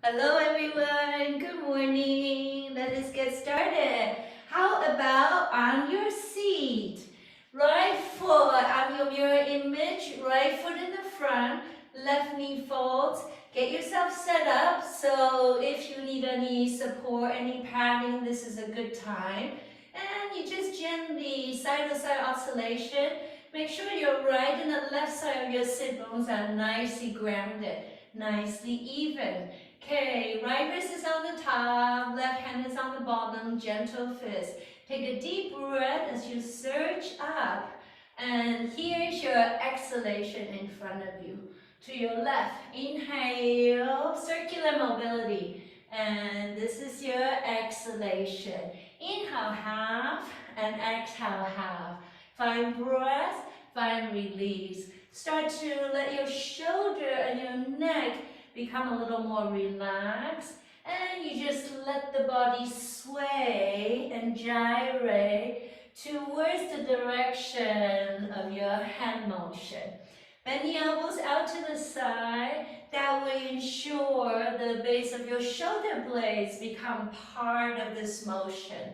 Hello everyone, good morning. Let us get started. How about on your seat? Right foot on your mirror image, right foot in the front, left knee folds. Get yourself set up so if you need any support, any padding, this is a good time. And you just gently side-to-side oscillation. Make sure your right and the left side of your sit bones are nicely grounded, nicely even. Okay, right wrist is on the top, left hand is on the bottom, gentle fist. Take a deep breath as you surge up. And here's your exhalation in front of you. To your left, inhale, circular mobility. And this is your exhalation. Inhale half and exhale half. Find breath, find release. Start to let your shoulder and your neck become a little more relaxed, and you just let the body sway and gyrate towards the direction of your hand motion. Bend the elbows out to the side. That will ensure the base of your shoulder blades become part of this motion.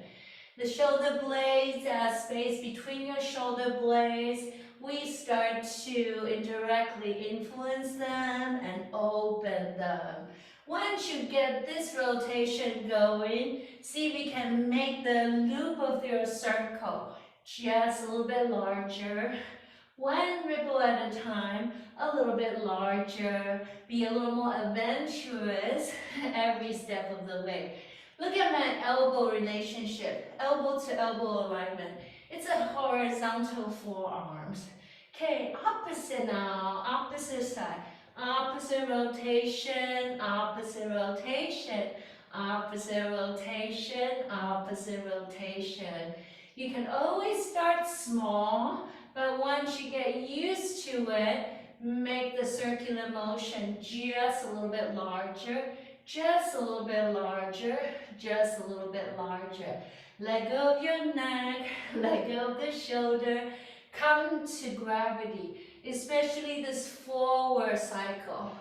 The shoulder blades, space between your shoulder blades, we start to indirectly influence them and open them. Once you get this rotation going, see if we can make the loop of your circle just a little bit larger. One ripple at a time, a little bit larger. Be a little more adventurous every step of the way. Look at my elbow relationship, elbow to elbow alignment. It's a horizontal forearms. Okay, opposite now, opposite side. Opposite rotation, opposite rotation, opposite rotation, opposite rotation. You can always start small, but once you get used to it, make the circular motion just a little bit larger, just a little bit larger, just a little bit larger. Let go of your neck, let go of the shoulder. Come to gravity, especially this forward cycle.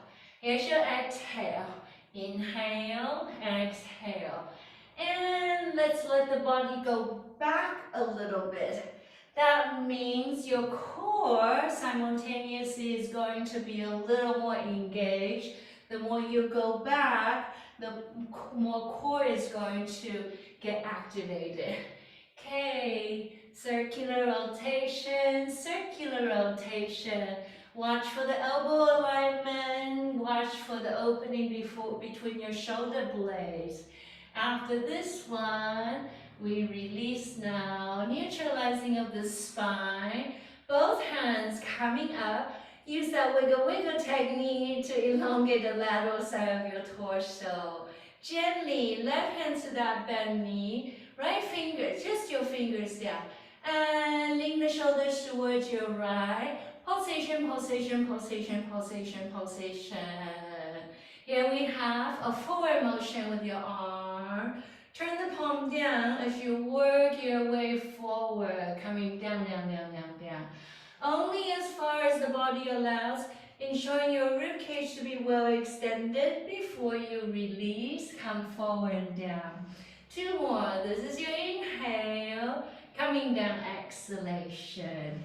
Here's your exhale. Inhale, exhale. And let's let the body go back a little bit. That means your core simultaneously is going to be a little more engaged. The more you go back, the more core is going to get activated. Okay, circular rotation, circular rotation. Watch for the elbow alignment, watch for the opening between your shoulder blades. After this one, we release now, neutralizing of the spine. Both hands coming up. Use that wiggle technique to elongate the lateral side of your torso. Gently, left hand to that bent knee, right finger, just your fingers down. And lean the shoulders towards your right. Pulsation, pulsation, pulsation, pulsation, pulsation. Here we have a forward motion with your arm. Turn the palm down as you work your way forward, coming down, down, down, down, down. Only as far as the body allows, ensuring your rib cage to be well extended before you release. Come forward and down. Two more. This is your inhale, coming down, exhalation.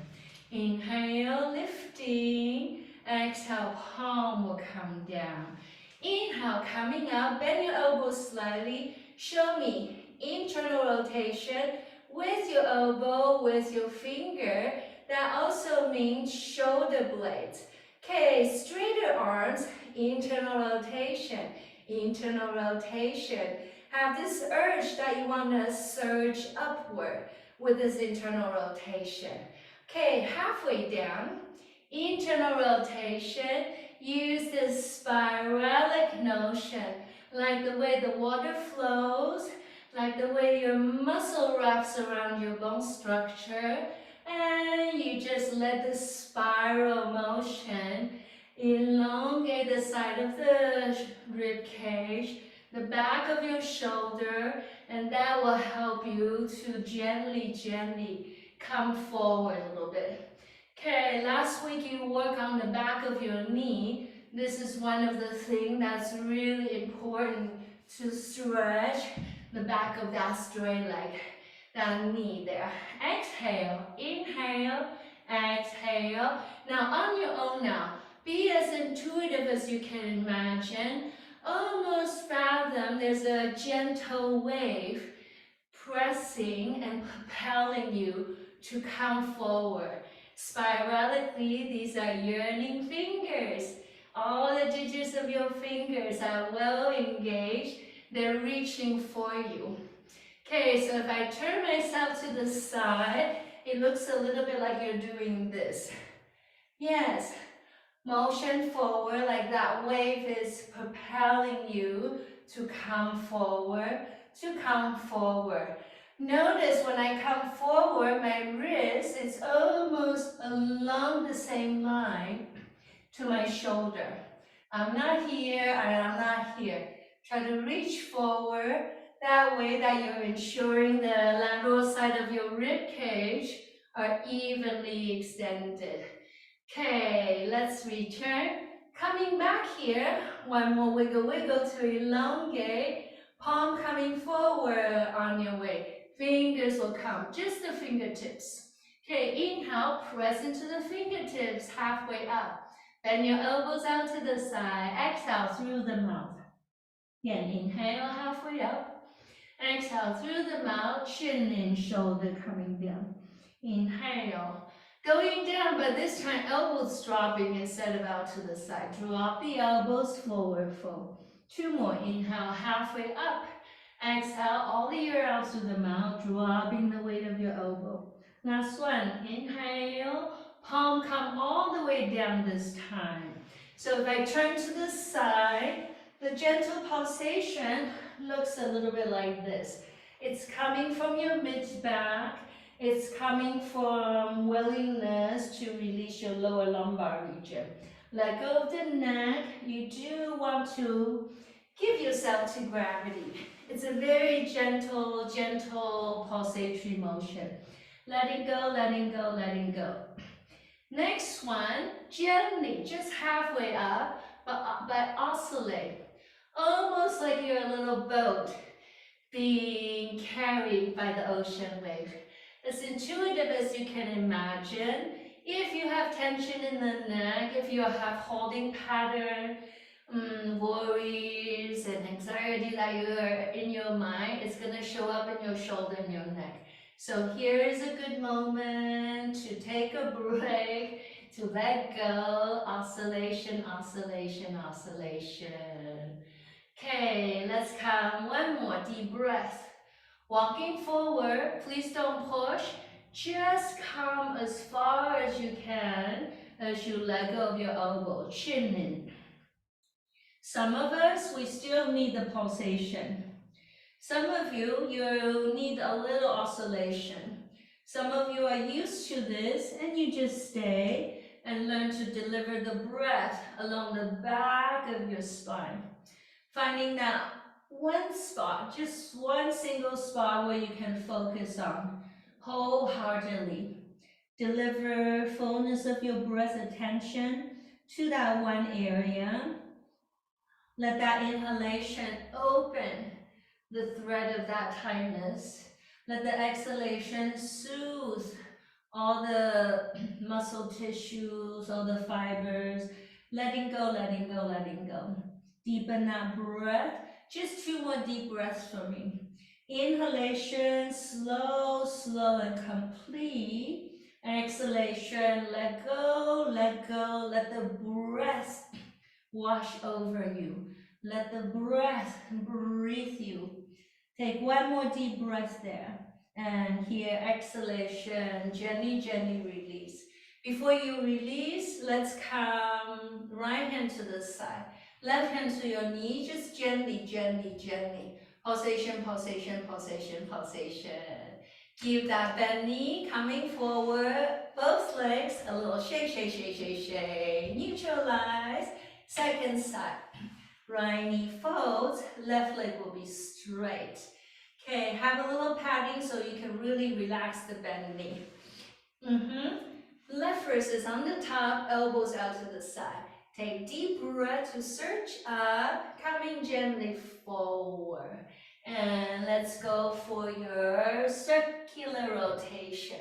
Inhale, lifting. Exhale, palm will come down. Inhale, coming up, bend your elbows slightly. Show me internal rotation with your elbow, with your finger. That also means shoulder blades. Okay, straighter arms, internal rotation, internal rotation. Have this urge that you want to surge upward with this internal rotation. Okay, halfway down, internal rotation. Use this spiralic notion, like the way the water flows, like the way your muscle wraps around your bone structure, and you just let the spiral motion elongate the side of the rib cage, the back of your shoulder, and that will help you to gently come forward a little bit. Okay, last week you work on the back of your knee. This is one of the things that's really important to stretch the back of that straight leg, that knee there. Exhale, inhale, exhale. Now on your own now, be as intuitive as you can imagine. Almost fathom there's a gentle wave pressing and propelling you to come forward. Spiralically, these are yearning fingers. All the digits of your fingers are well engaged. They're reaching for you. Okay, so if I turn myself to the side, it looks a little bit like you're doing this. Yes, motion forward, like that wave is propelling you to come forward, to come forward. Notice when I come forward, my wrist is almost along the same line to my shoulder. I'm not here and I'm not here. Try to reach forward. That way that you're ensuring the lateral side of your rib cage are evenly extended. Okay, let's return. Coming back here, one more wiggle wiggle to elongate. Palm coming forward on your way. Fingers will come, just the fingertips. Okay, inhale, press into the fingertips, halfway up. Bend your elbows out to the side. Exhale through the mouth. Again, inhale halfway up. Exhale through the mouth, chin in, shoulder coming down. Inhale. Going down, but this time elbows dropping instead of out to the side. Drop the elbows, forward fold. Two more. Inhale, halfway up. Exhale, all the air out through the mouth, dropping the weight of your elbow. Last one. Inhale, palm come all the way down this time. So if I turn to the side, the gentle pulsation looks a little bit like this. It's coming from your mid-back. It's coming from willingness to release your lower lumbar region. Let go of the neck. You do want to give yourself to gravity. It's a very gentle, gentle pulsatory motion. Letting go, letting go, letting go. Next one, gently, just halfway up, but oscillate. Almost like you're a little boat being carried by the ocean wave. As intuitive as you can imagine. If you have tension in the neck, if you have holding pattern, worries and anxiety that you're in your mind, it's going to show up in your shoulder and your neck. So here is a good moment to take a break, to let go, oscillation, oscillation, oscillation. Okay, let's come, one more deep breath. Walking forward, please don't push. Just come as far as you can as you let go of your elbow, chin in. Some of us, we still need the pulsation. Some of you, you need a little oscillation. Some of you are used to this and you just stay and learn to deliver the breath along the back of your spine. Finding that one spot, just one single spot where you can focus on wholeheartedly. Deliver fullness of your breath attention to that one area. Let that inhalation open the thread of that tightness. Let the exhalation soothe all the muscle tissues, all the fibers. Letting go, letting go, letting go. Deepen that breath. Just two more deep breaths for me. Inhalation, slow, slow and complete. Exhalation, let go, let go. Let the breath wash over you. Let the breath breathe you. Take one more deep breath there. And here, exhalation, gently, gently release. Before you release, let's come right hand to the side. Left hand to your knee, just gently, gently, gently. Pulsation, pulsation, pulsation, pulsation. Keep that bent knee coming forward. Both legs, a little shake, shake, shake, shake, shake. Neutralize. Second side. Right knee folds, left leg will be straight. Okay, have a little padding so you can really relax the bent knee. Left wrist is on the top, elbows out to the side. Take deep breath to search up, coming gently forward. And let's go for your circular rotation.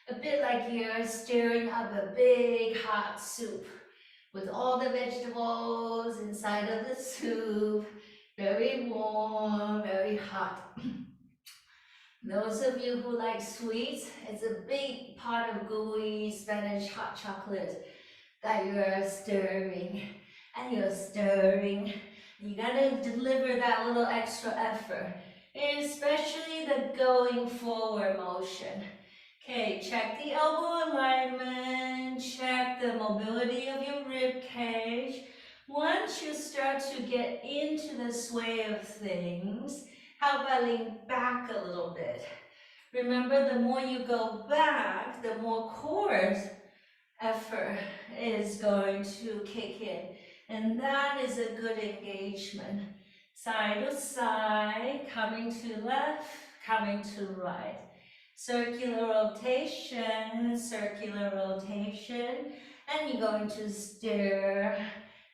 A bit like you're stirring up a big hot soup with all the vegetables inside of the soup. Very warm, very hot. Those of you who like sweets, it's a big pot of gooey Spanish hot chocolate that you're stirring and you're stirring. You gotta deliver that little extra effort, especially the going forward motion. Okay, check the elbow alignment, check the mobility of your rib cage. Once you start to get into the sway of things, how about lean back a little bit? Remember, the more you go back, the more core effort is going to kick in. And that is a good engagement. Side to side, coming to left, coming to right. Circular rotation, and you're going to stir,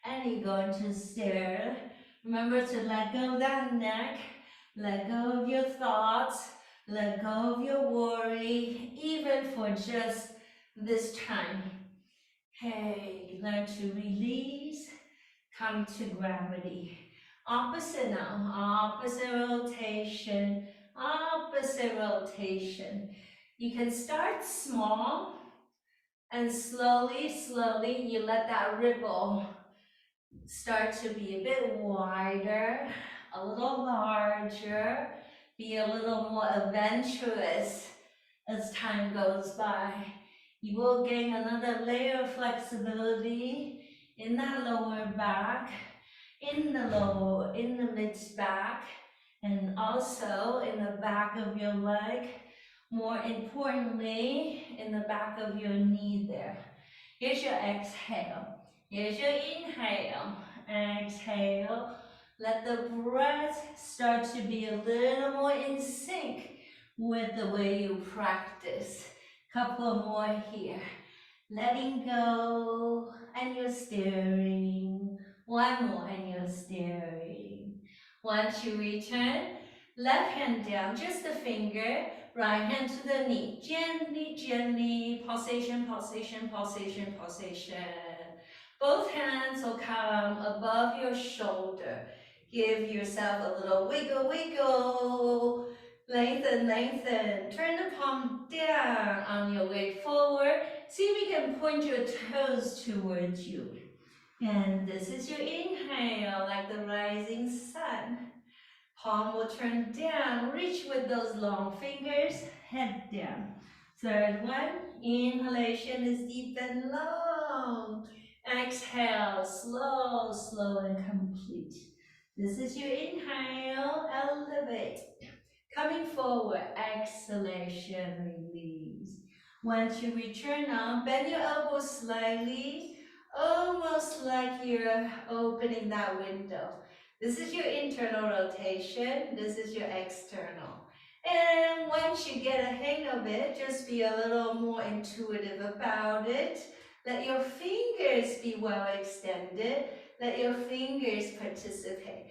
and you're going to stir. Remember to let go of that neck, let go of your thoughts, let go of your worry, even for just this time. Okay, learn to release, come to gravity. Opposite now, opposite rotation, opposite rotation. You can start small and slowly, slowly you let that ripple start to be a bit wider, a little larger, be a little more adventurous as time goes by. You will gain another layer of flexibility in that lower back, in the mid back, and also in the back of your leg. More importantly, in the back of your knee there. Here's your exhale. Here's your inhale. Exhale. Let the breath start to be a little more in sync with the way you practice. Couple more here. Letting go, and you're steering. One more, and you're steering. Once you return, left hand down, just a finger, right hand to the knee. Gently, gently, pulsation, pulsation, pulsation, pulsation. Both hands will come above your shoulder. Give yourself a little wiggle, wiggle. Lengthen, lengthen. Turn the palm down on your way forward. See if you can point your toes towards you. And this is your inhale, like the rising sun. Palm will turn down. Reach with those long fingers. Head down. Third one. Inhalation is deep and long. Exhale, slow, slow and complete. This is your inhale. Elevate. Coming forward, exhalation, release. Once you return up, bend your elbows slightly, almost like you're opening that window. This is your internal rotation, this is your external. And once you get a hang of it, just be a little more intuitive about it. Let your fingers be well extended. Let your fingers participate.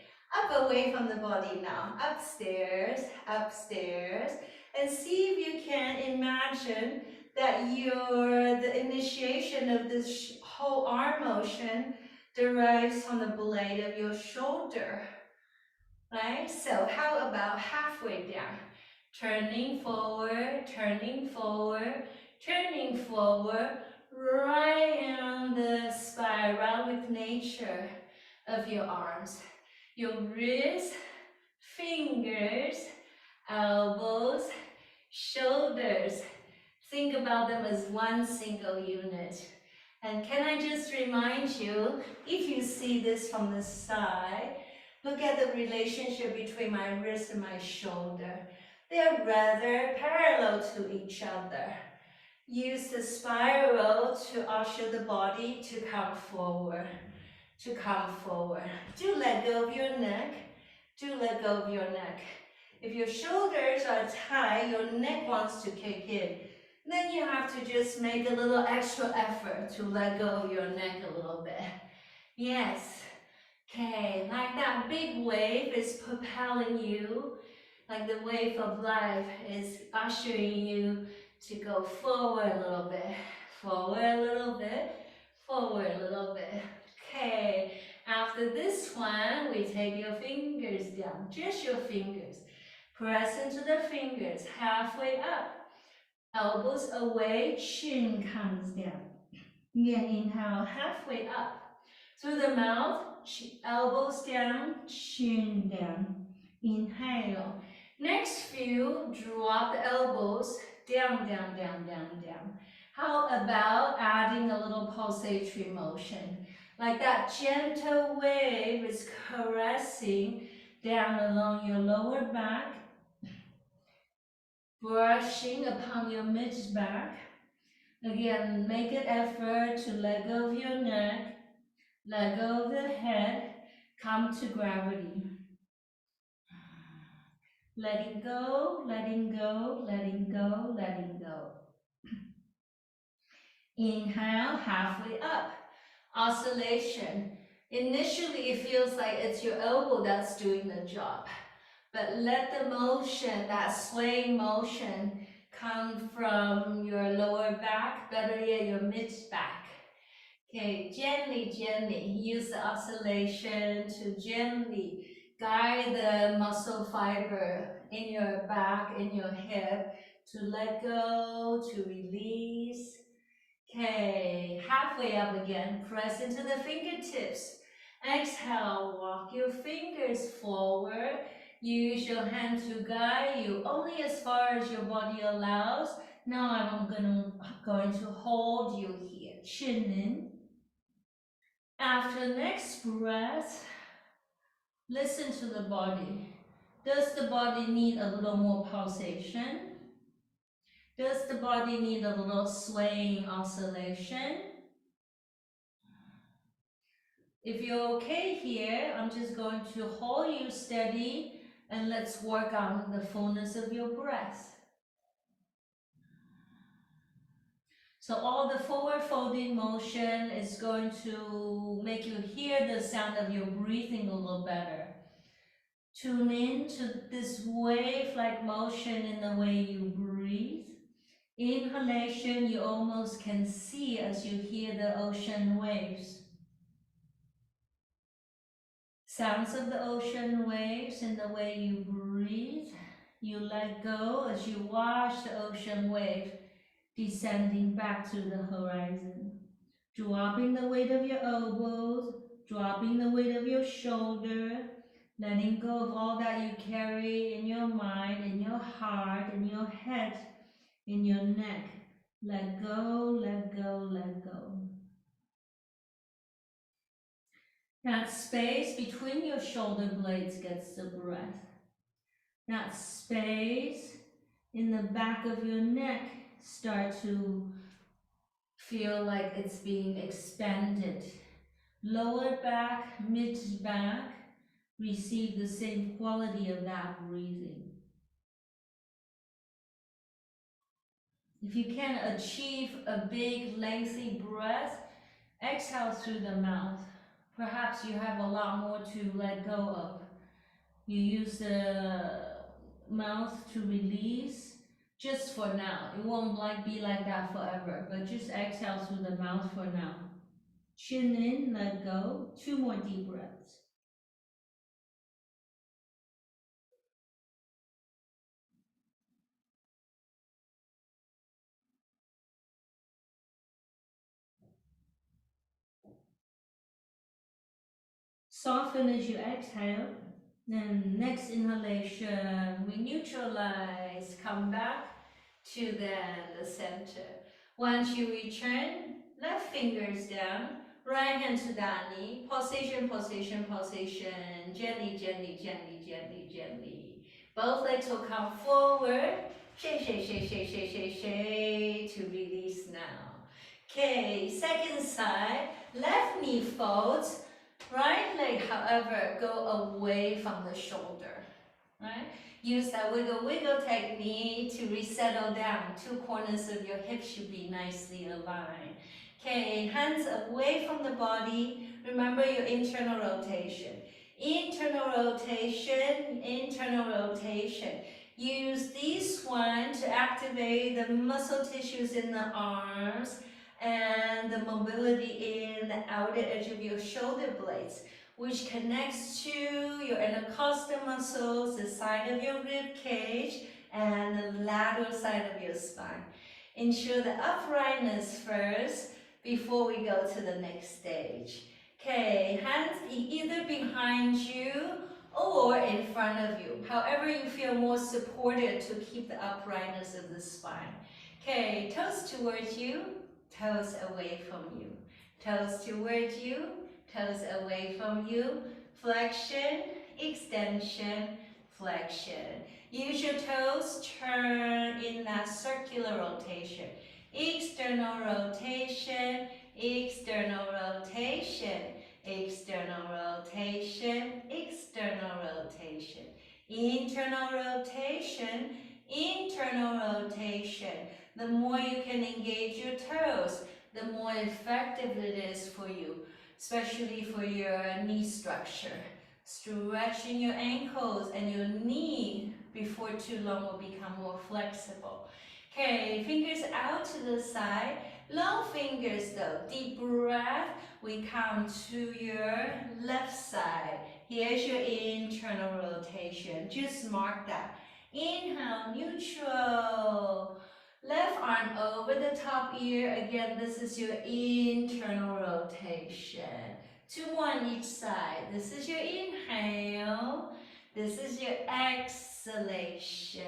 Up away from the body now, upstairs, upstairs, and see if you can imagine that the initiation of this whole arm motion derives from the blade of your shoulder, right? So how about halfway down? Turning forward, turning forward, turning forward, right on the spiral with nature of your arms. Your wrists, fingers, elbows, shoulders. Think about them as one single unit. And can I just remind you, if you see this from the side, look at the relationship between my wrist and my shoulder. They're rather parallel to each other. Use the spiral to usher the body to come forward. To come forward. Do let go of your neck. Do let go of your neck. If your shoulders are tight, your neck wants to kick in. Then you have to just make a little extra effort to let go of your neck a little bit. Yes. Okay, like that big wave is propelling you, like the wave of life is ushering you to go forward a little bit, forward a little bit, forward a little bit. Okay, after this one, we take your fingers down, just your fingers. Press into the fingers, halfway up. Elbows away, chin comes down. Again, inhale, halfway up. Through the mouth, elbows down, chin down. Inhale. Next few, drop the elbows down, down, down, down, down. How about adding a little pulsatory motion? Like that gentle wave is caressing down along your lower back, brushing upon your mid-back. Again, make an effort to let go of your neck, let go of the head, come to gravity. Letting go, letting go, letting go, letting go. Inhale, halfway up. Oscillation. Initially, it feels like it's your elbow that's doing the job. But let the motion, that swaying motion, come from your lower back, better yet, your mid-back. Okay, gently, gently use the oscillation to gently guide the muscle fiber in your back, in your hip, to let go, to release. Okay, halfway up again, press into the fingertips. Exhale, walk your fingers forward. Use your hand to guide you only as far as your body allows. Now I'm going to hold you here. Chin in. After next breath, listen to the body. Does the body need a little more pulsation? Does the body need a little swaying oscillation? If you're okay here, I'm just going to hold you steady and let's work on the fullness of your breath. So all the forward folding motion is going to make you hear the sound of your breathing a little better. Tune in to this wave-like motion in the way you breathe. Inhalation, you almost can see as you hear the ocean waves. Sounds of the ocean waves in the way you breathe. You let go as you watch the ocean wave descending back to the horizon. Dropping the weight of your elbows, dropping the weight of your shoulder, letting go of all that you carry in your mind, in your heart, in your head, in your neck. Let go, let go, let go. That space between your shoulder blades gets the breath. That space in the back of your neck start to feel like it's being expanded. Lower back, mid-back, receive the same quality of that breathing. If you can achieve a big, lengthy breath, exhale through the mouth. Perhaps you have a lot more to let go of. You use the mouth to release just for now. It won't be like that forever, but just exhale through the mouth for now. Chin in, let go. 2 more deep breaths. Soften as you exhale. Then next inhalation, we neutralize, come back to the center. Once you return, left fingers down, right hand to that knee, pulsation, pulsation, pulsation, gently, gently, gently, gently, gently. Both legs will come forward, shake, shake, shake, shake, shake, shake, shake, to release now. Okay, second side, left knee folds, right leg, however, go away from the shoulder, right? Use that wiggle wiggle technique to resettle down. 2 corners of your hips should be nicely aligned. Okay, hands away from the body. Remember your internal rotation. Internal rotation, internal rotation. Use this one to activate the muscle tissues in the arms and the mobility in the outer edge of your shoulder blades, which connects to your intercostal muscles, the side of your rib cage, and the lateral side of your spine. Ensure the uprightness first before we go to the next stage. Okay, hands either behind you or in front of you. However you feel more supported to keep the uprightness of the spine. Okay, toes towards you, toes away from you. Toes towards you, toes away from you. Flexion, extension, flexion. Use your toes, turn in that circular rotation. External rotation, external rotation, external rotation, external rotation, internal rotation, internal rotation. The more you can engage your toes, the more effective it is for you, especially for your knee structure. Stretching your ankles and your knee before too long will become more flexible. Okay, fingers out to the side. Long fingers though. Deep breath. We come to your left side. Here's your internal rotation. Just mark that. Inhale, neutral. Left arm over the top ear. Again, this is your internal rotation. 2 on each side. This is your inhale. This is your exhalation.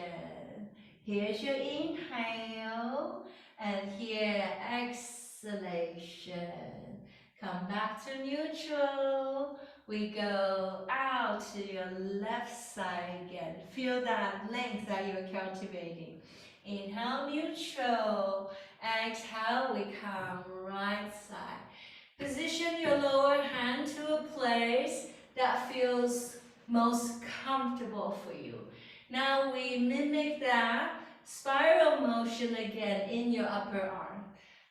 Here's your inhale, and here exhalation. Come back to neutral. We go out to your left side again. Feel that length that you're cultivating. Inhale, neutral. Exhale, we come right side. Position your lower hand to a place that feels most comfortable for you. Now we mimic that spiral motion again in your upper arm.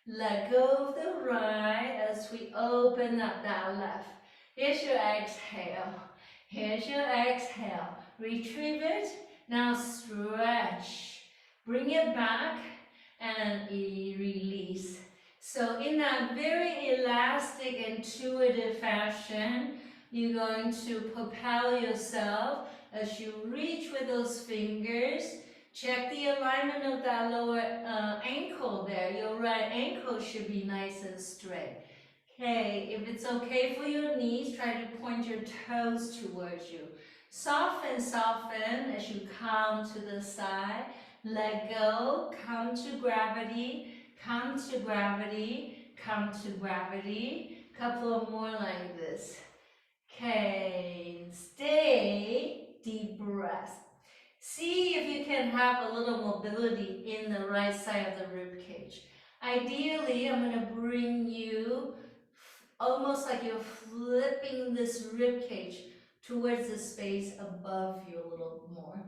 Let go of the right as we open up that left. Here's your exhale. Here's your exhale. Retrieve it. Now stretch. Bring it back and release. So in that very elastic, intuitive fashion, you're going to propel yourself as you reach with those fingers. Check the alignment of that lower ankle there. Your right ankle should be nice and straight. Okay, if it's okay for your knees, try to point your toes towards you. Soften, soften as you come to the side. Let go, come to gravity, come to gravity, come to gravity. Couple of more like this. Okay, stay, deep breath. See if you can have a little mobility in the right side of the rib cage. Ideally, I'm going to bring you almost like you're flipping this rib cage towards the space above you a little more.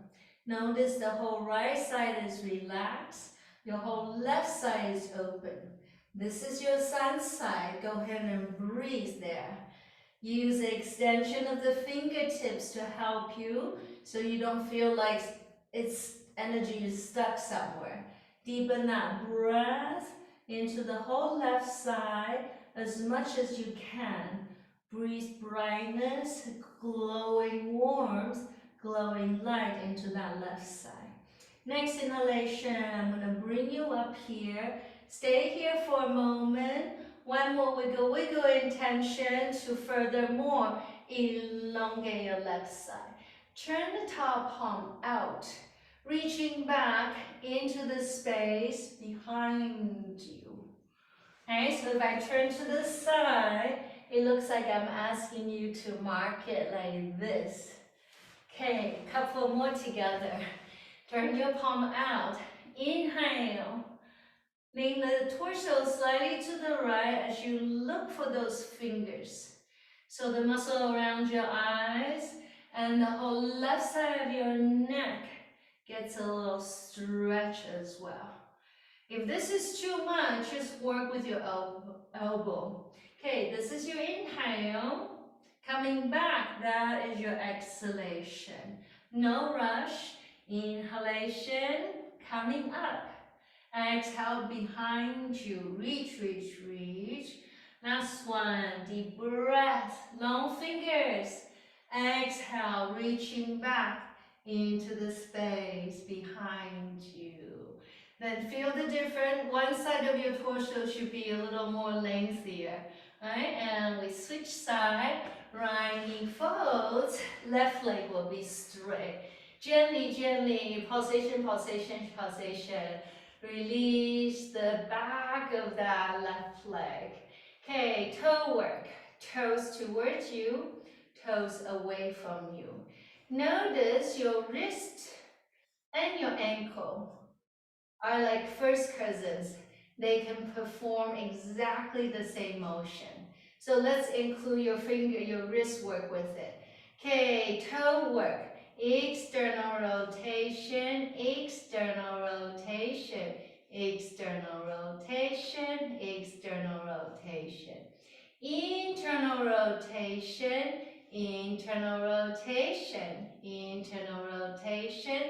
Notice the whole right side is relaxed, your whole left side is open. This is your sun side. Go ahead and breathe there. Use the extension of the fingertips to help you so you don't feel like its energy is stuck somewhere. Deepen that breath into the whole left side as much as you can. Breathe brightness, glowing warmth, glowing light into that left side. Next inhalation, I'm going to bring you up here. Stay here for a moment. One more wiggle, wiggle intention to furthermore elongate your left side. Turn the top palm out, reaching back into the space behind you. Okay, so if I turn to the side, it looks like I'm asking you to mark it like this. Okay, a couple more together. Turn your palm out. Inhale. Lean the torso slightly to the right as you look for those fingers. So the muscle around your eyes and the whole left side of your neck gets a little stretch as well. If this is too much, just work with your elbow. Okay, this is your inhale. Coming back, that is your exhalation. No rush. Inhalation, coming up. Exhale behind you. Reach, reach, reach. Last one. Deep breath. Long fingers. Exhale, reaching back into the space behind you. Then feel the difference. One side of your torso should be a little more lengthier. Right? And we switch side. Right knee folds. Left leg will be straight. Gently, gently. Pulsation, pulsation, pulsation. Release the back of that left leg. Okay, toe work. Toes towards you, toes away from you. Notice your wrist and your ankle are like first cousins. They can perform exactly the same motion. So let's include your finger, your wrist work with it. Okay, toe work. External rotation, external rotation, external rotation, external rotation. Internal rotation, internal rotation, internal rotation,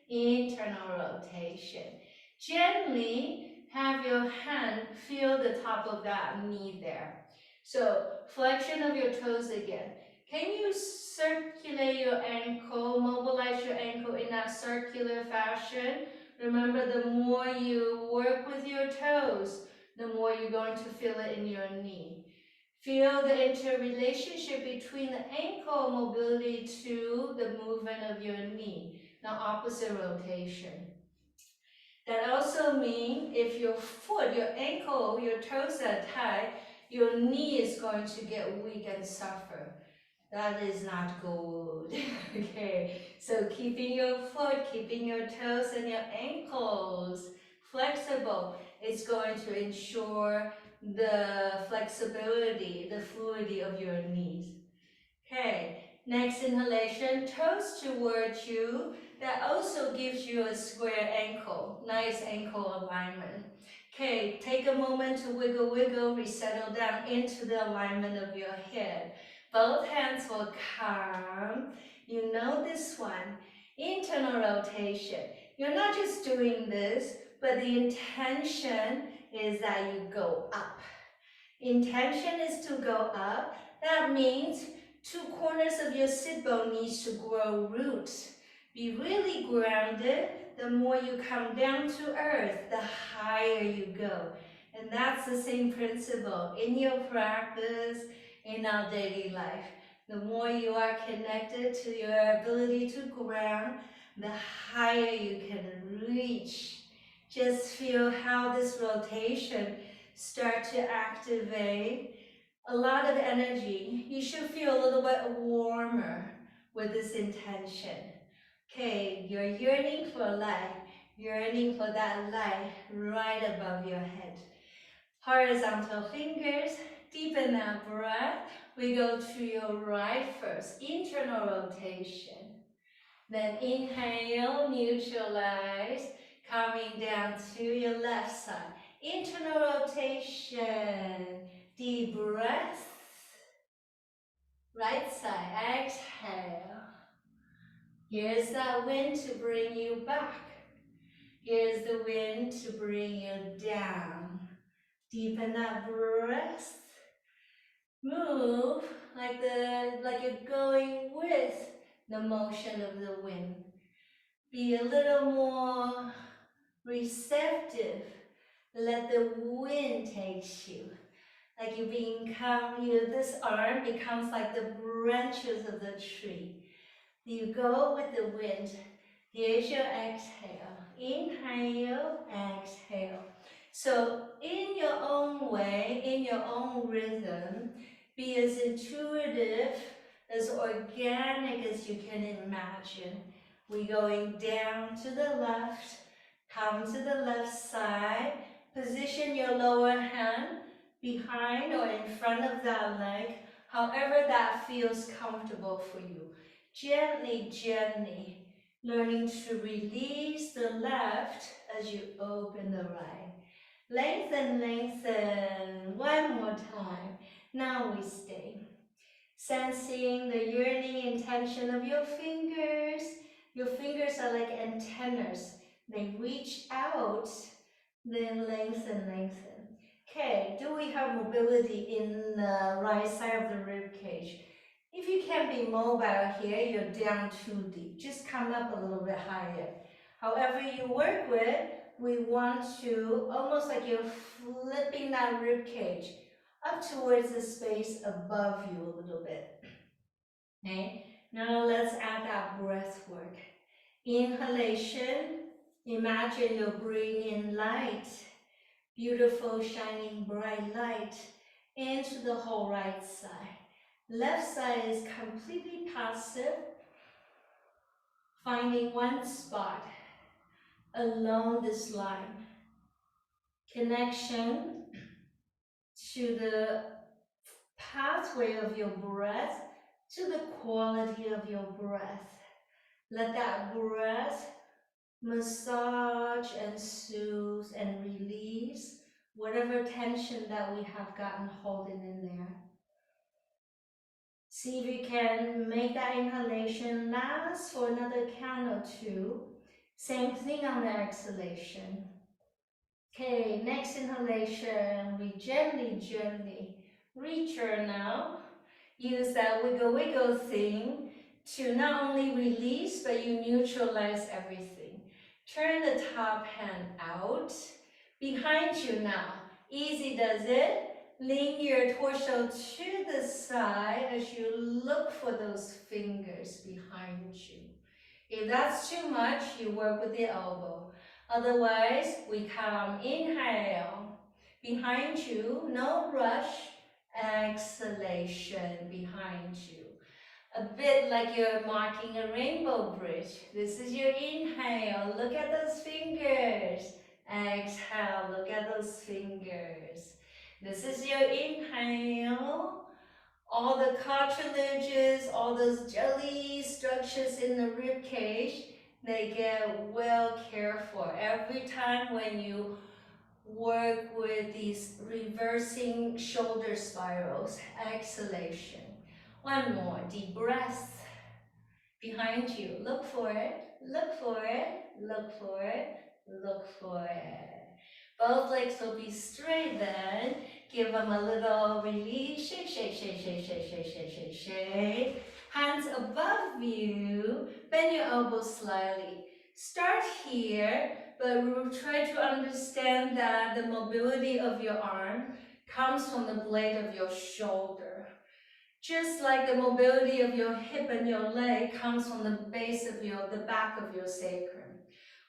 internal rotation. Gently have your hand feel the top of that knee there. So flexion of your toes again. Can you circulate your ankle, mobilize your ankle in that circular fashion? Remember, the more you work with your toes, the more you're going to feel it in your knee. Feel the interrelationship between the ankle mobility to the movement of your knee. Now opposite rotation. That also means if your foot, your ankle, your toes are tight, your knee is going to get weak and suffer. That is not good. Okay, so keeping your foot, keeping your toes and your ankles flexible is going to ensure the flexibility, the fluidity of your knees. Okay, next inhalation, toes towards you. That also gives you a square ankle, nice ankle alignment. Okay, take a moment to wiggle, wiggle, resettle down into the alignment of your head. Both hands will come. You know this one. Internal rotation. You're not just doing this, but the intention is that you go up. Intention is to go up. That means two corners of your sit bone needs to grow roots. Be really grounded. The more you come down to earth, the higher you go. And that's the same principle in your practice, in our daily life. The more you are connected to your ability to ground, the higher you can reach. Just feel how this rotation start to activate a lot of energy. You should feel a little bit warmer with this intention. Okay, you're yearning for light, yearning for that light right above your head. Horizontal fingers, deepen that breath. We go to your right first, internal rotation. Then inhale, neutralize, coming down to your left side. Internal rotation, deep breath. Right side, exhale. Here's that wind to bring you back. Here's the wind to bring you down. Deepen that breath. Move like you're going with the motion of the wind. Be a little more receptive. Let the wind take you. Like this arm becomes like the branches of the tree. You go with the wind. Here's your exhale. Inhale, exhale. So in your own way, in your own rhythm, be as intuitive, as organic as you can imagine. We're going down to the left, come to the left side, position your lower hand behind or in front of that leg, however that feels comfortable for you. Gently, gently, learning to release the left as you open the right. Lengthen, lengthen. One more time. Now we stay. Sensing the yearning intention of your fingers. Your fingers are like antennas. They reach out, then lengthen, lengthen. Okay, do we have mobility in the right side of the rib cage? If you can't be mobile here, you're down too deep. Just come up a little bit higher. However you work with, we want to, almost like you're flipping that rib cage up towards the space above you a little bit. Okay, now let's add that breath work. Inhalation, imagine you're bringing light, beautiful, shining, bright light into the whole right side. Left side is completely passive, finding one spot along this line. Connection to the pathway of your breath, to the quality of your breath. Let that breath massage and soothe and release whatever tension that we have gotten holding in there. See if you can make that inhalation last for another count or two. Same thing on the exhalation. Okay, next inhalation, we gently return now. Use that wiggle thing to not only release, but you neutralize everything. Turn the top hand out. Behind you now. Easy does it. Lean your torso to the side as you look for those fingers behind you. If that's too much, you work with the elbow. Otherwise, we come inhale. Behind you, no rush. Exhalation behind you. A bit like you're marking a rainbow bridge. This is your inhale. Look at those fingers. Exhale. Look at those fingers. This is your inhale. All the cartilages, all those jelly structures in the rib cage, they get well cared for. Every time when you work with these reversing shoulder spirals, exhalation. One more, deep breath. Behind you, look for it, look for it, look for it, look for it. Both legs will be straight then. Give them a little release, shake, shake, shake, shake, shake, shake, shake, shake, shake. Hands above you, bend your elbows slightly. Start here, but we'll try to understand that the mobility of your arm comes from the blade of your shoulder. Just like the mobility of your hip and your leg comes from the base of the back of your sacrum.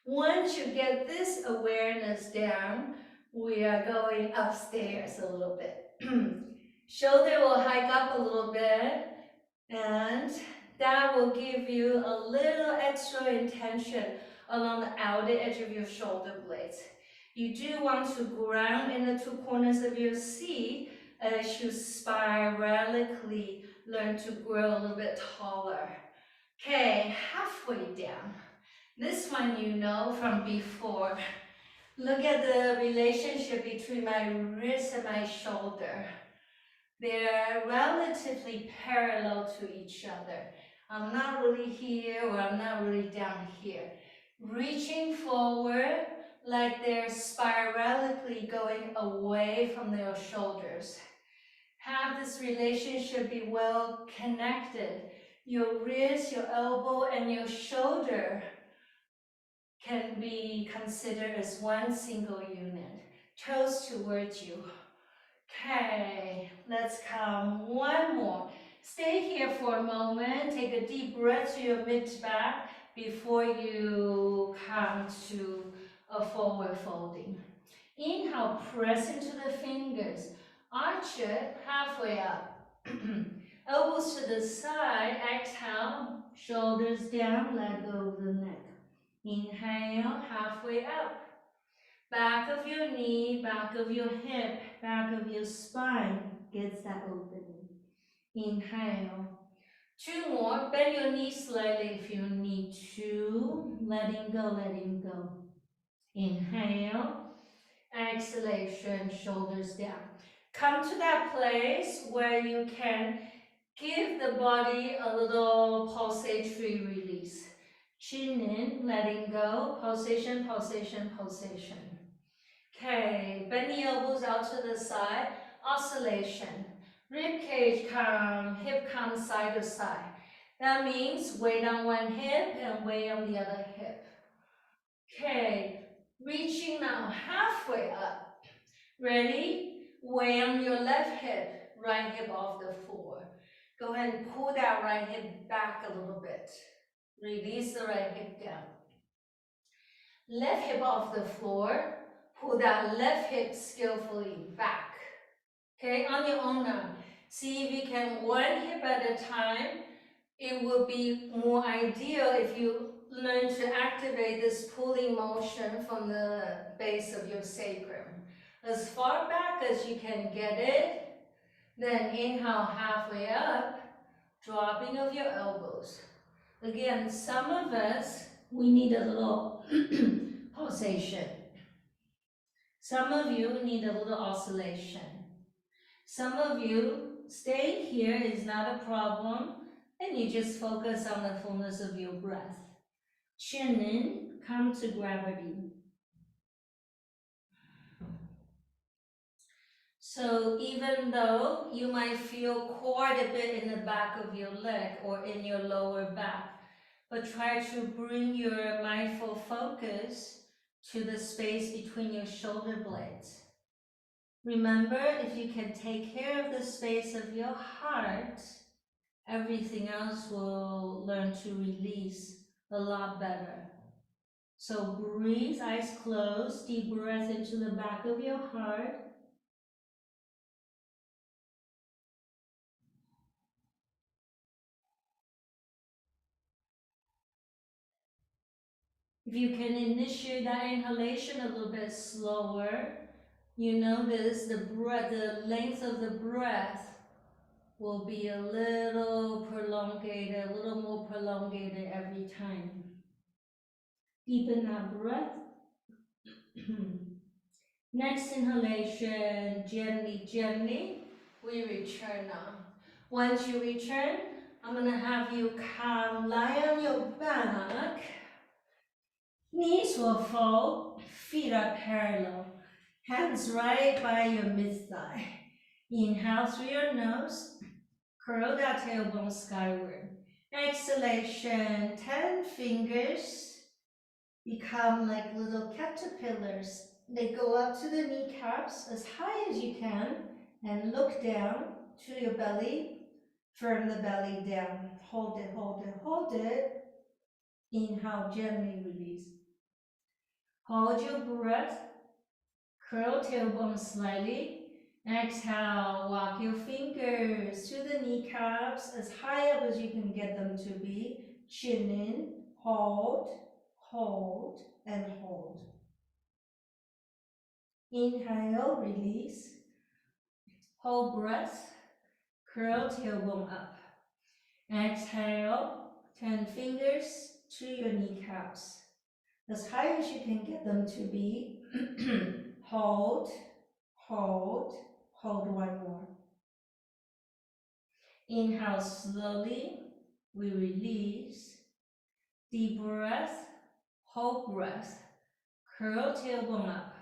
Once you get this awareness down, we are going upstairs a little bit. Shoulder will hike up a little bit, and that will give you a little extra intention along the outer edge of your shoulder blades. You do want to ground in the two corners of your seat as you spiralically learn to grow a little bit taller. Okay, halfway down. This one you know from before. Look at the relationship between my wrist and my shoulder. They're relatively parallel to each other. I'm not really here or I'm not really down here. Reaching forward like they're spiralically going away from your shoulders. Have this relationship be well connected. Your wrist, your elbow, and your shoulder can be considered as one single unit. Toes towards you. Okay, let's come one more. Stay here for a moment. Take a deep breath to your mid-back before you come to a forward folding. Inhale, press into the fingers. Arch it halfway up. Elbows to the side. Exhale, shoulders down, let go of the neck. Inhale, halfway up. Back of your knee, back of your hip, back of your spine gets that opening. Inhale. Two more. Bend your knees slightly if you need to. Letting go, letting go. Inhale. Exhalation, shoulders down. Come to that place where you can give the body a little pulsatory release. Chin in, letting go, pulsation, pulsation, pulsation. Okay, bend the elbows out to the side, oscillation. Rib cage come, hip come side to side. That means weight on one hip and weight on the other hip. Okay, reaching now halfway up. Ready? Weight on your left hip, right hip off the floor. Go ahead and pull that right hip back a little bit. Release the right hip down. Left hip off the floor. Pull that left hip skillfully back. Okay, on your own now. See if you can one hip at a time. It would be more ideal if you learn to activate this pulling motion from the base of your sacrum. As far back as you can get it. Then inhale halfway up, dropping of your elbows. Again, some of us, we need a little pulsation. Some of you need a little oscillation. Some of you, staying here is not a problem, and you just focus on the fullness of your breath. Chin in, come to gravity. So even though you might feel quite a bit in the back of your leg or in your lower back, but try to bring your mindful focus to the space between your shoulder blades. Remember, if you can take care of the space of your heart, everything else will learn to release a lot better. So breathe, eyes closed, deep breath into the back of your heart. If you can initiate that inhalation a little bit slower, you notice the breath, the length of the breath will be a little prolongated, a little more prolongated every time. Deepen that breath. Next inhalation, gently, gently, we return now. Once you return, I'm gonna have you come, lie on your back. Knees will fold, feet are parallel. Hands right by your mid-thigh. Inhale through your nose, curl that tailbone skyward. Exhalation, 10 fingers become like little caterpillars. They go up to the kneecaps as high as you can and look down to your belly. Firm the belly down. Hold it, hold it, hold it. Inhale, gently release. Hold your breath. Curl tailbone slightly. Exhale, walk your fingers to the kneecaps as high up as you can get them to be. Chin in, hold, hold, and hold. Inhale, release. Hold breath. Curl tailbone up. Exhale, 10 fingers to your kneecaps. As high as you can get them to be. Hold, hold, hold one more. Inhale slowly, we release. Deep breath, hold breath. Curl tailbone up.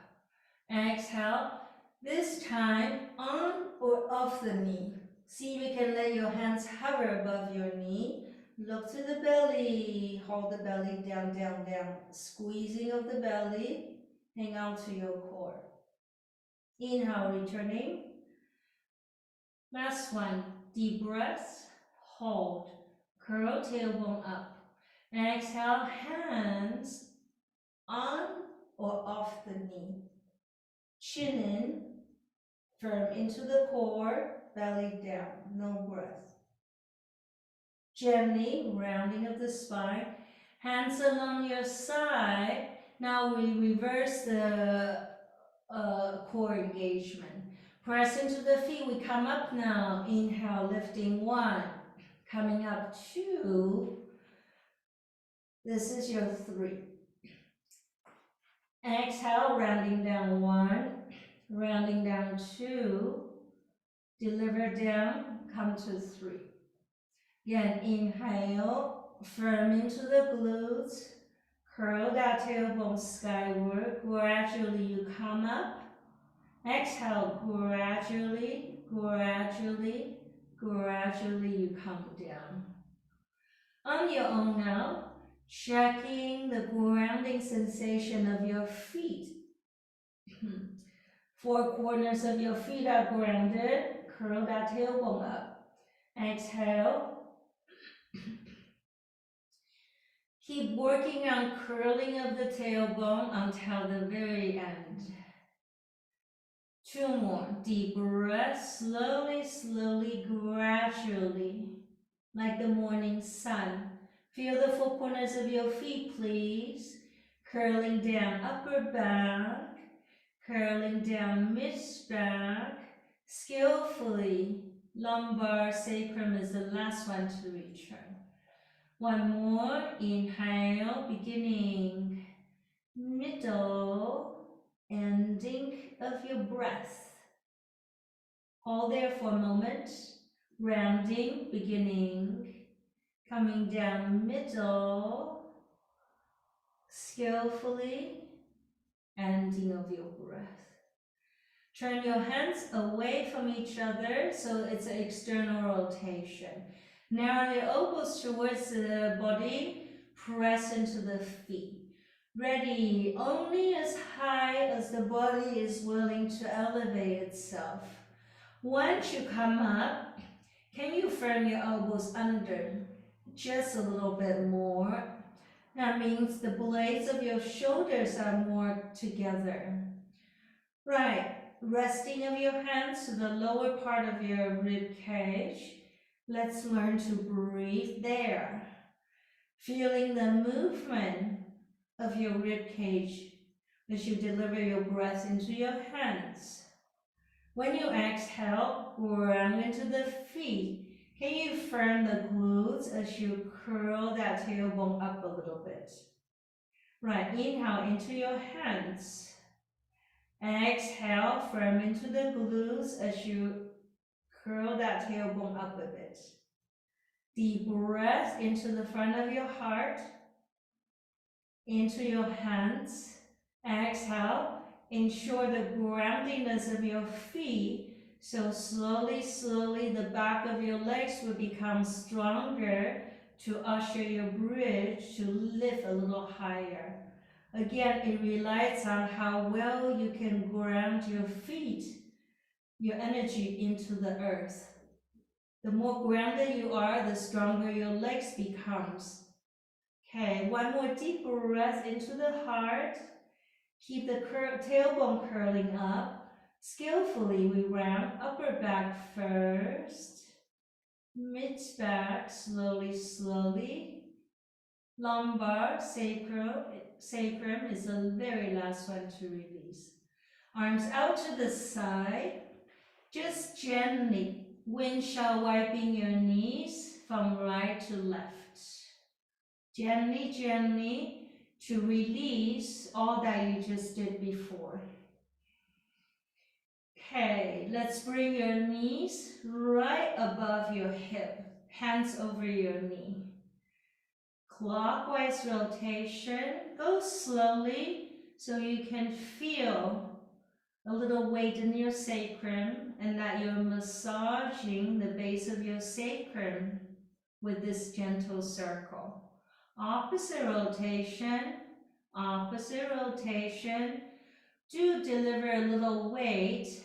Exhale, this time on or off the knee. See if you can let your hands hover above your knee. Look to the belly, hold the belly down, down, down. Squeezing of the belly, hang on to your core. Inhale, returning. Last one, deep breath, hold, curl tailbone up. Exhale, hands on or off the knee. Chin in, firm into the core, belly down, no breath. Gently, rounding of the spine, hands along your side. Now we reverse the core engagement. Press into the feet, we come up now. Inhale, lifting 1, coming up 2. This is your 3. Exhale, rounding down 1, rounding down 2, Deliver down, come to 3. Again, inhale, firm into the glutes. Curl that tailbone skyward. Gradually you come up. Exhale, gradually, gradually, gradually you come down. On your own now, checking the grounding sensation of your feet. 4 corners of your feet are grounded. Curl that tailbone up. Exhale. Keep working on curling of the tailbone until the very end. 2 more. Deep breath. Slowly, slowly, gradually. Like the morning sun. Feel the 4 corners of your feet, please. Curling down upper back. Curling down mid-back. Skillfully. Lumbar sacrum is the last one to return. 1 more. Inhale, beginning, middle, ending of your breath. Hold there for a moment. Rounding, beginning, coming down middle, skillfully, ending of your breath. Turn your hands away from each other so it's an external rotation. Narrow your elbows towards the body, press into the feet. Ready, only as high as the body is willing to elevate itself. Once you come up, can you firm your elbows under? Just a little bit more. That means the blades of your shoulders are more together. Right, resting of your hands to the lower part of your rib cage. Let's learn to breathe there. Feeling the movement of your rib cage as you deliver your breath into your hands. When you exhale, ground into the feet. Can you firm the glutes as you curl that tailbone up a little bit? Right, inhale into your hands. Exhale, firm into the glutes as you curl that tailbone up a bit. Deep breath into the front of your heart, into your hands. Exhale, ensure the groundiness of your feet. So slowly, slowly, the back of your legs will become stronger to usher your bridge to lift a little higher. Again, it relies on how well you can ground your feet, your energy into the earth. The more grounded you are, the stronger your legs becomes. Okay, 1 more deep breath into the heart. Keep the tailbone curling up. Skillfully, we round upper back first, mid-back, slowly, slowly. Lumbar, sacrum is the very last one to release. Arms out to the side. Just gently windshield wiping your knees from right to left. Gently, gently to release all that you just did before. Okay, let's bring your knees right above your hip, hands over your knee. Clockwise rotation, go slowly so you can feel a little weight in your sacrum and that you're massaging the base of your sacrum with this gentle circle. Opposite rotation, opposite rotation. Do deliver a little weight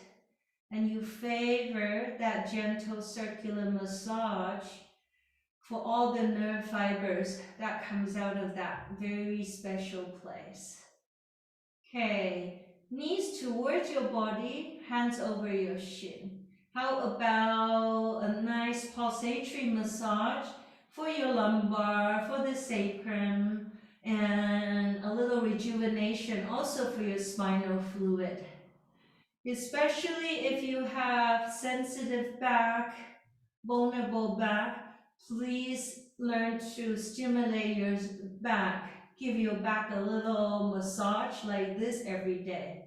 and you favor that gentle circular massage for all the nerve fibers that comes out of that very special place. Okay, knees towards your body, hands over your shin. How about a nice pulsatory massage for your lumbar, for the sacrum, and a little rejuvenation also for your spinal fluid. Especially if you have sensitive back, vulnerable back, please learn to stimulate your back. Give your back a little massage like this every day.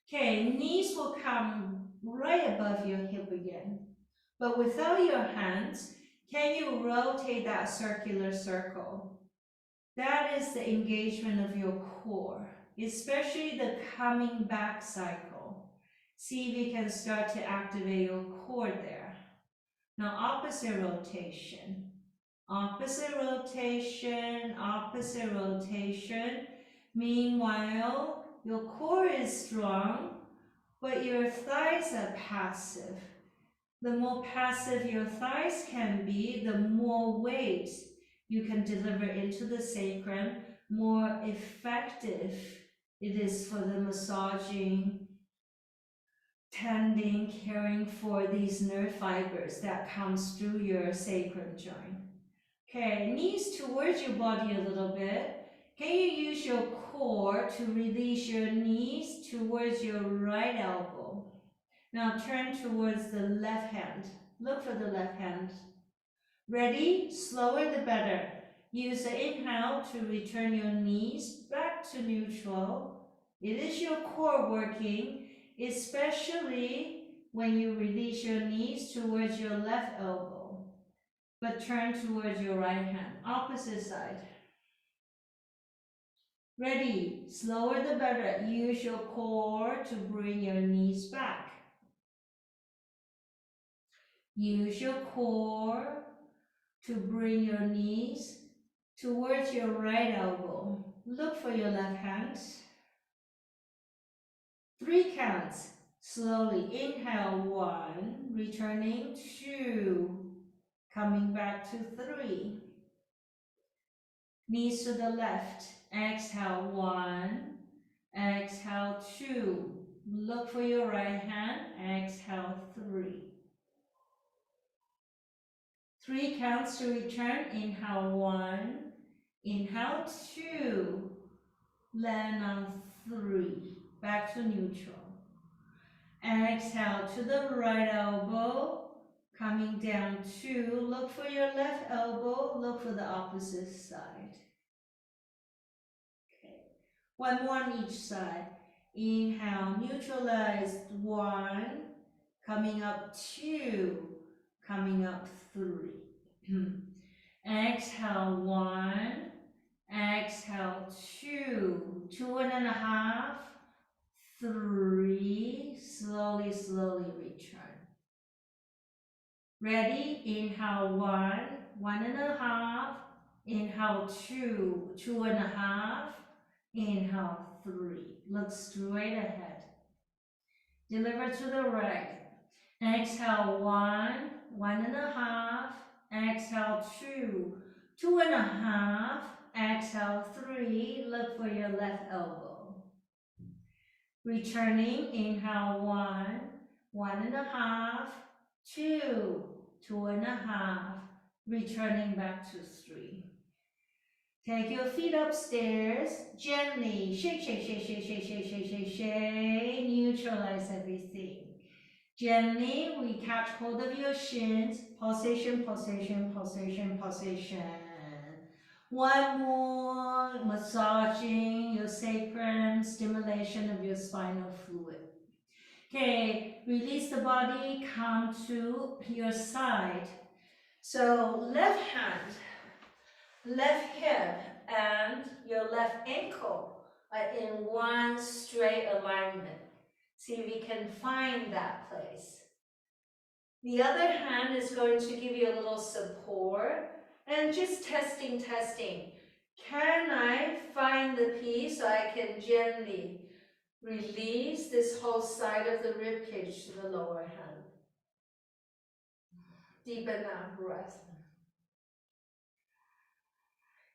Okay, knees will come right above your hip again. But without your hands, can you rotate that circular circle? That is the engagement of your core, especially the coming back cycle. See if you can start to activate your core there. Now opposite rotation. Opposite rotation, opposite rotation. Meanwhile, your core is strong, but your thighs are passive. The more passive your thighs can be, the more weight you can deliver into the sacrum, more effective it is for the massaging, tending, caring for these nerve fibers that comes through your sacrum joint. Okay, knees towards your body a little bit. Can you use your core to release your knees towards your right elbow? Now turn towards the left hand. Look for the left hand. Ready? Slower the better. Use the inhale to return your knees back to neutral. It is your core working, especially when you release your knees towards your left elbow. But turn towards your right hand. Opposite side. Ready? Slower the better. Use your core to bring your knees back. Use your core to bring your knees towards your right elbow. Look for your left hand. 3 counts. Slowly inhale 1, returning 2, coming back to 3. Knees to the left. Exhale 1, exhale 2. Look for your right hand. Exhale 3. 3 counts to return. Inhale 1, inhale 2, land on 3, back to neutral. Exhale to the right elbow, coming down 2, look for your left elbow, look for the opposite side. Okay, 1 more on each side. Inhale, neutralize 1, coming up 2, coming up 3. Exhale 1, exhale 2, 2.5, 3, slowly, slowly return. Ready? Inhale 1, 1.5, inhale 2, 2.5, inhale 3. Look straight ahead. Deliver to the right. Exhale 1, 1.5, exhale 2, 2.5, exhale 3. Look for your left elbow. Returning, inhale 1, 1.5, 2, 2.5, returning back to 3. Take your feet upstairs, gently shake, shake, shake, shake, shake, shake, shake, shake, shake, neutralize everything. Gently, we catch hold of your shins, pulsation, pulsation, pulsation, pulsation. 1 more, massaging your sacrum, stimulation of your spinal fluid. Okay, release the body, come to your side. So left hand, left hip, and your left ankle are in one straight alignment. See if we can find that place. The other hand is going to give you a little support and just testing. Can I find the piece so I can gently release this whole side of the rib cage to the lower hand? Deepen that breath.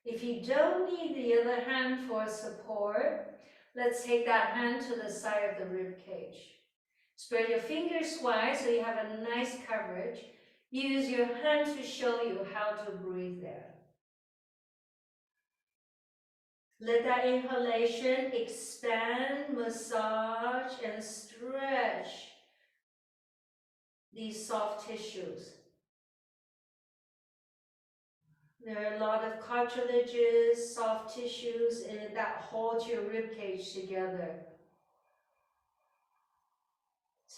If you don't need the other hand for support, let's take that hand to the side of the rib cage. Spread your fingers wide so you have a nice coverage. Use your hand to show you how to breathe there. Let that inhalation expand, massage, and stretch these soft tissues. There are a lot of cartilages, soft tissues that hold your rib cage together.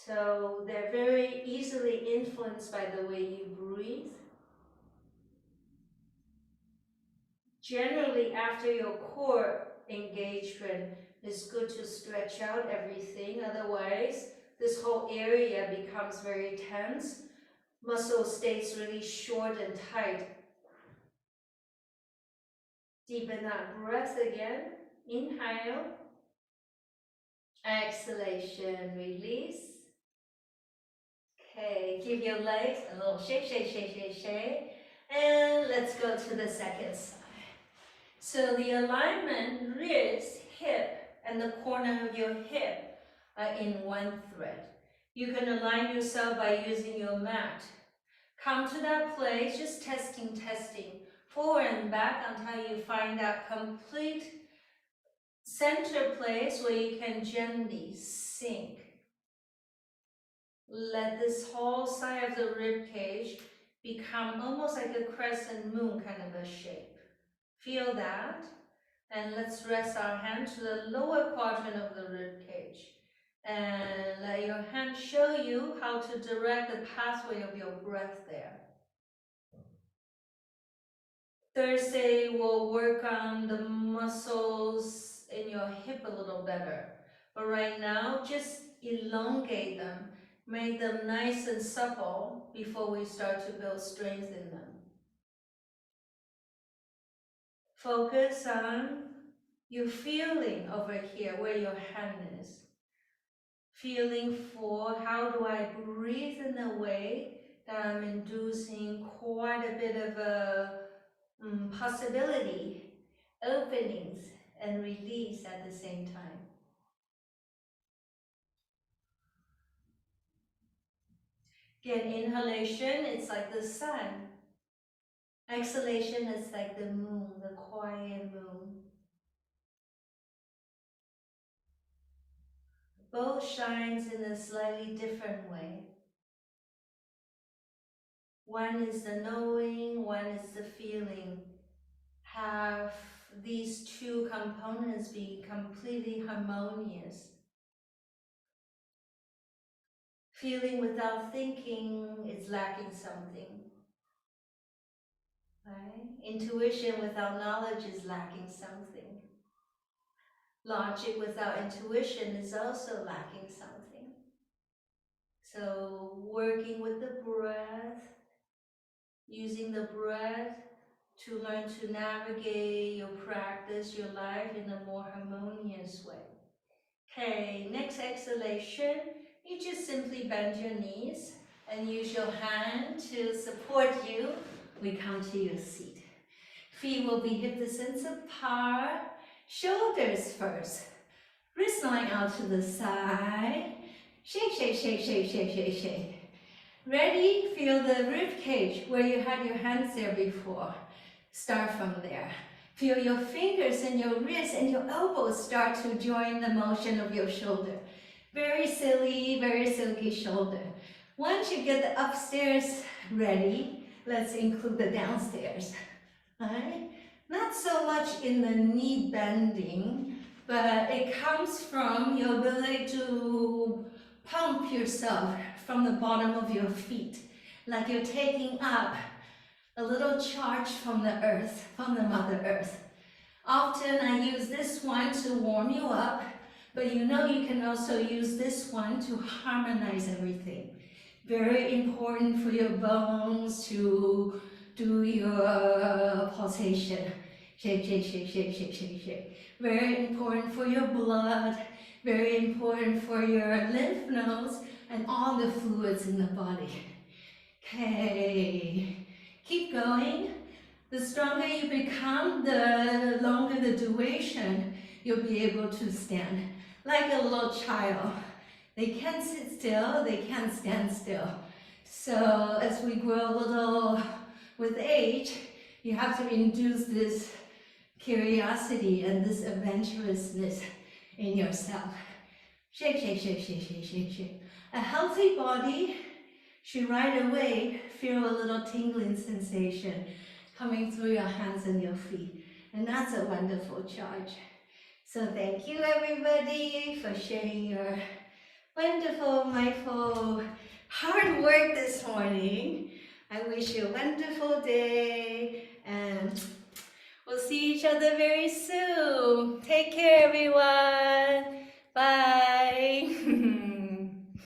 So they're very easily influenced by the way you breathe. Generally, after your core engagement, it's good to stretch out everything. Otherwise, this whole area becomes very tense. Muscle stays really short and tight. Deepen that breath again. Inhale. Exhalation, release. Okay, give your legs a little shake, shake, shake, shake, shake. And let's go to the second side. So the alignment, wrist, hip, and the corner of your hip are in one thread. You can align yourself by using your mat. Come to that place, just testing, forward and back until you find that complete center place where you can gently sink. Let this whole side of the rib cage become almost like a crescent moon kind of a shape. Feel that. And let's rest our hand to the lower quadrant of the rib cage. And let your hand show you how to direct the pathway of your breath there. Thursday, we'll work on the muscles in your hip a little better. But right now, just elongate them. Make them nice and supple before we start to build strength in them. Focus on your feeling over here, where your hand is. Feeling for how do I breathe in a way that I'm inducing quite a bit of a possibility, openings, and release at the same time. Again, inhalation, it's like the sun. Exhalation is like the moon, the quiet moon. Both shines in a slightly different way. One is the knowing, one is the feeling. Have these two components be completely harmonious. Feeling without thinking is lacking something. Right? Intuition without knowledge is lacking something. Logic without intuition is also lacking something. So working with the breath, using the breath to learn to navigate your practice, your life in a more harmonious way. Okay, next exhalation, you just simply bend your knees and use your hand to support you. We come to your seat. Feet will be hip distance apart. Shoulders first. Wrist line out to the side. Shake, shake, shake, shake, shake, shake, shake. Ready? Feel the rib cage where you had your hands there before. Start from there. Feel your fingers and your wrists and your elbows start to join the motion of your shoulder. Very silly, very silky shoulder. Once you get the upstairs ready, let's include the downstairs. Right? Not so much in the knee bending, but it comes from your ability to pump yourself from the bottom of your feet, like you're taking up a little charge from the earth, from the Mother Earth. Often I use this one to warm you up, but you know you can also use this one to harmonize everything. Very important for your bones to do your pulsation. Shake, shake, shake, shake, shake, shake, shake. Very important for your blood, very important for your lymph nodes and all the fluids in the body. Okay, keep going. The stronger you become, the longer the duration you'll be able to stand. Like a little child. They can't sit still, they can't stand still. So as we grow a little with age, you have to induce this curiosity and this adventurousness in yourself. Shake, shake, shake, shake, shake, shake, shake. A healthy body should right away feel a little tingling sensation coming through your hands and your feet. And that's a wonderful charge. So thank you everybody for sharing your Wonderful, mindful. Hard work this morning. I wish you a wonderful day and we'll see each other very soon. Take care.